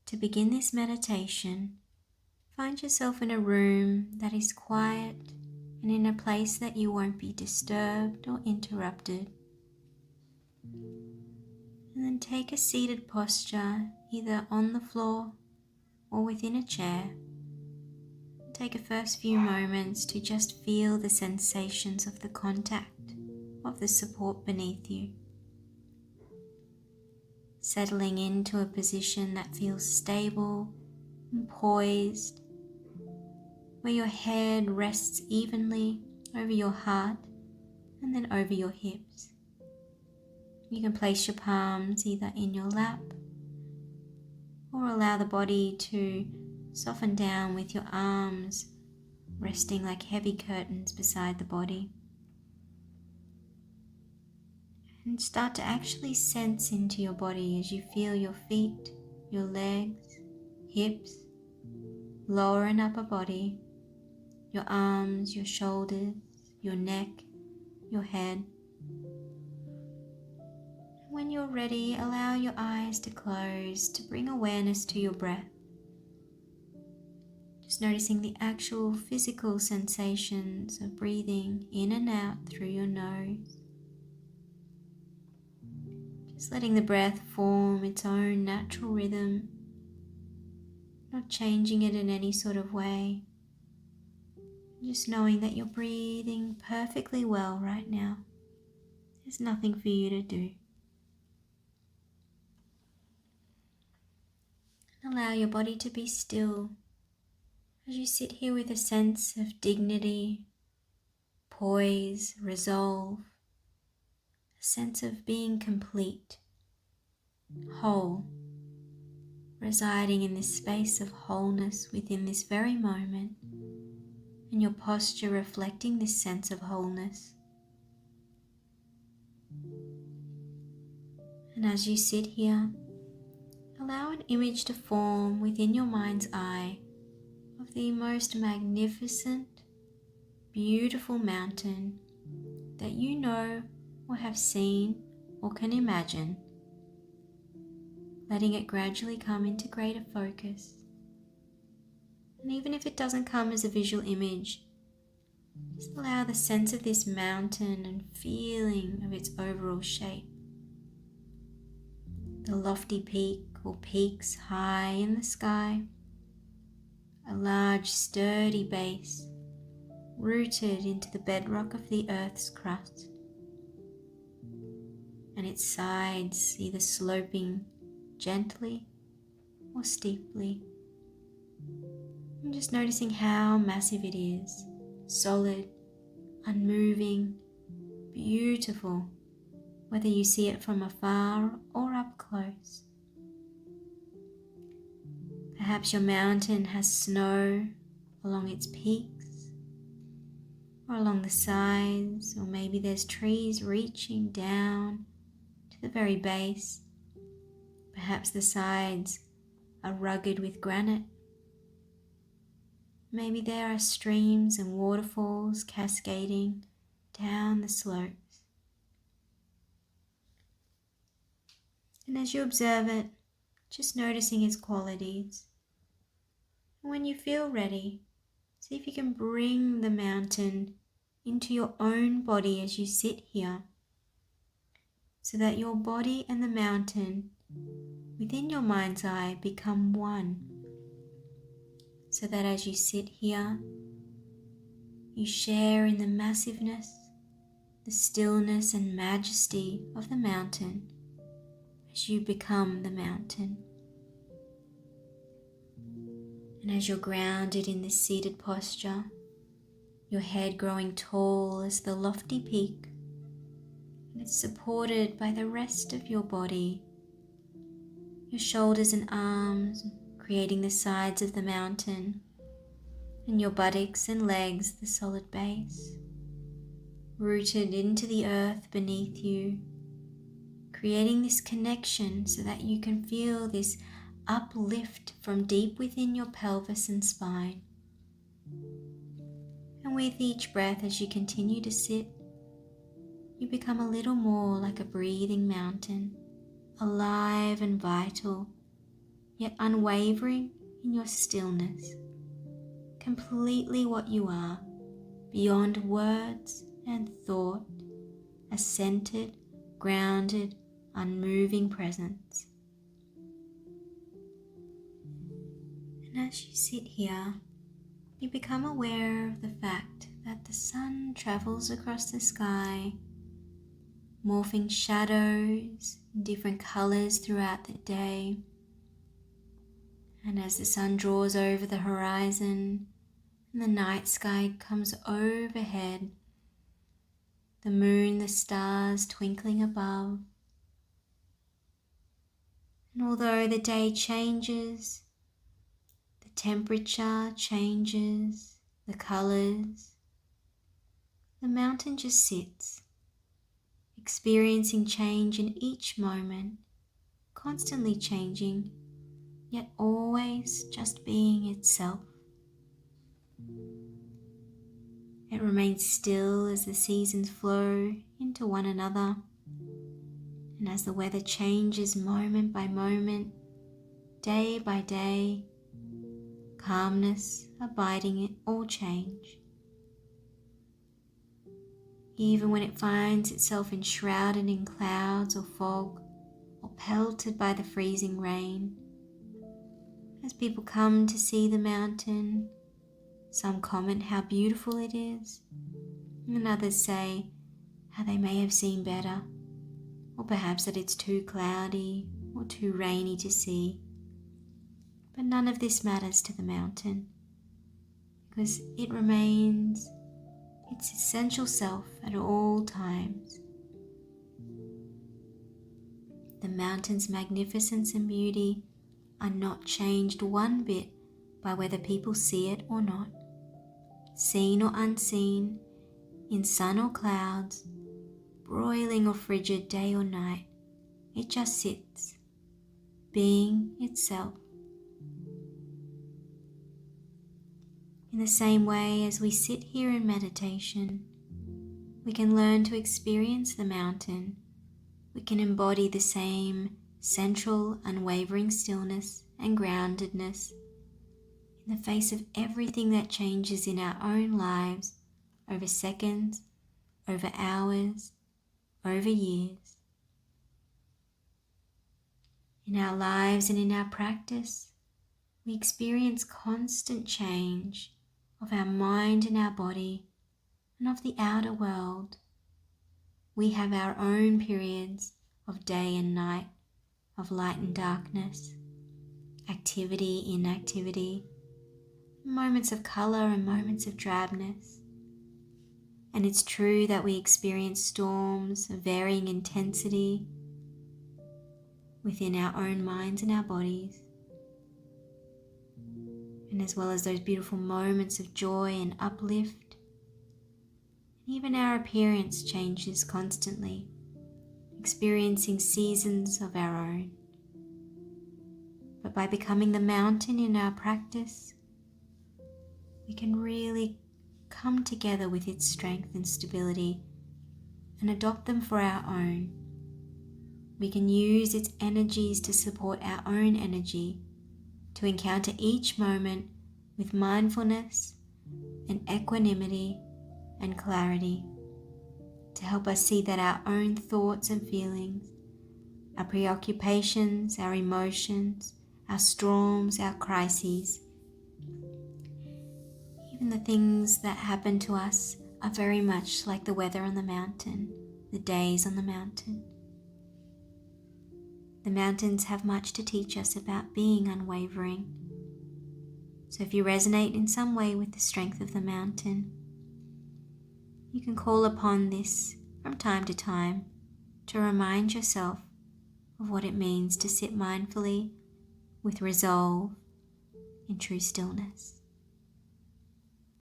To begin this meditation, find yourself in a room that is quiet and in a place that you won't be disturbed or interrupted. And then take a seated posture either on the floor or within a chair. Take a first few moments to just feel the sensations of the contact of the support beneath you. Settling into a position that feels stable and poised, where your head rests evenly over your heart and then over your hips. You can place your palms either in your lap or allow the body to soften down with your arms resting like heavy curtains beside the body. And start to actually sense into your body as you feel your feet, your legs, hips, lower and upper body, your arms, your shoulders, your neck, your head. When you're ready, allow your eyes to close to bring awareness to your breath. Just noticing the actual physical sensations of breathing in and out through your nose. Just letting the breath form its own natural rhythm, not changing it in any sort of way. Just knowing that you're breathing perfectly well right now. There's nothing for you to do. Allow your body to be still as you sit here with a sense of dignity, poise, resolve, a sense of being complete, whole, residing in this space of wholeness within this very moment, and your posture reflecting this sense of wholeness. And as you sit here, allow an image to form within your mind's eye of the most magnificent, beautiful mountain that you know or have seen or can imagine, letting it gradually come into greater focus. And even if it doesn't come as a visual image, just allow the sense of this mountain and feeling of its overall shape. The lofty peak or peaks high in the sky, a large sturdy base rooted into the bedrock of the earth's crust, and its sides either sloping gently or steeply. And just noticing how massive it is, solid, unmoving, beautiful, whether you see it from afar or up close. Perhaps your mountain has snow along its peaks or along the sides, or maybe there's trees reaching down to the very base. Perhaps the sides are rugged with granite. Maybe there are streams and waterfalls cascading down the slopes. And as you observe it, just noticing its qualities. And when you feel ready, see if you can bring the mountain into your own body as you sit here, so that your body and the mountain within your mind's eye become one. So that as you sit here, you share in the massiveness, the stillness and majesty of the mountain as you become the mountain. And as you're grounded in this seated posture, your head growing tall as the lofty peak, and it's supported by the rest of your body, your shoulders and arms creating the sides of the mountain, and your buttocks and legs the solid base, rooted into the earth beneath you, creating this connection so that you can feel this uplift from deep within your pelvis and spine. And with each breath as you continue to sit, you become a little more like a breathing mountain, alive and vital, yet unwavering in your stillness, completely what you are, beyond words and thought, a centered, grounded, unmoving presence. And as you sit here, you become aware of the fact that the sun travels across the sky, morphing shadows in different colors throughout the day. And as the sun draws over the horizon and the night sky comes overhead, the moon, the stars twinkling above. And although the day changes, the temperature changes, the colors, the mountain just sits, experiencing change in each moment, constantly changing, yet always just being itself. It remains still as the seasons flow into one another, and as the weather changes moment by moment, day by day, calmness abiding in all change. Even when it finds itself enshrouded in clouds or fog, or pelted by the freezing rain, as people come to see the mountain, some comment how beautiful it is, and others say how they may have seen better, or perhaps that it's too cloudy or too rainy to see. But none of this matters to the mountain, because it remains its essential self at all times. The mountain's magnificence and beauty are not changed one bit by whether people see it or not. Seen or unseen, in sun or clouds, broiling or frigid day or night, it just sits, being itself. In the same way as we sit here in meditation, we can learn to experience the mountain. We can embody the same central, unwavering stillness and groundedness in the face of everything that changes in our own lives over seconds, over hours, over years. In our lives and in our practice, we experience constant change of our mind and our body and of the outer world. We have our own periods of day and night, of light and darkness, activity, inactivity, moments of color and moments of drabness. And it's true that we experience storms of varying intensity within our own minds and our bodies, and as well as those beautiful moments of joy and uplift. Even our appearance changes constantly, experiencing seasons of our own. But by becoming the mountain in our practice, we can really come together with its strength and stability and adopt them for our own. We can use its energies to support our own energy, to encounter each moment with mindfulness and equanimity and clarity, to help us see that our own thoughts and feelings, our preoccupations, our emotions, our storms, our crises, even the things that happen to us are very much like the weather on the mountain, the days on the mountain. The mountains have much to teach us about being unwavering. So if you resonate in some way with the strength of the mountain, you can call upon this from time to time to remind yourself of what it means to sit mindfully with resolve in true stillness.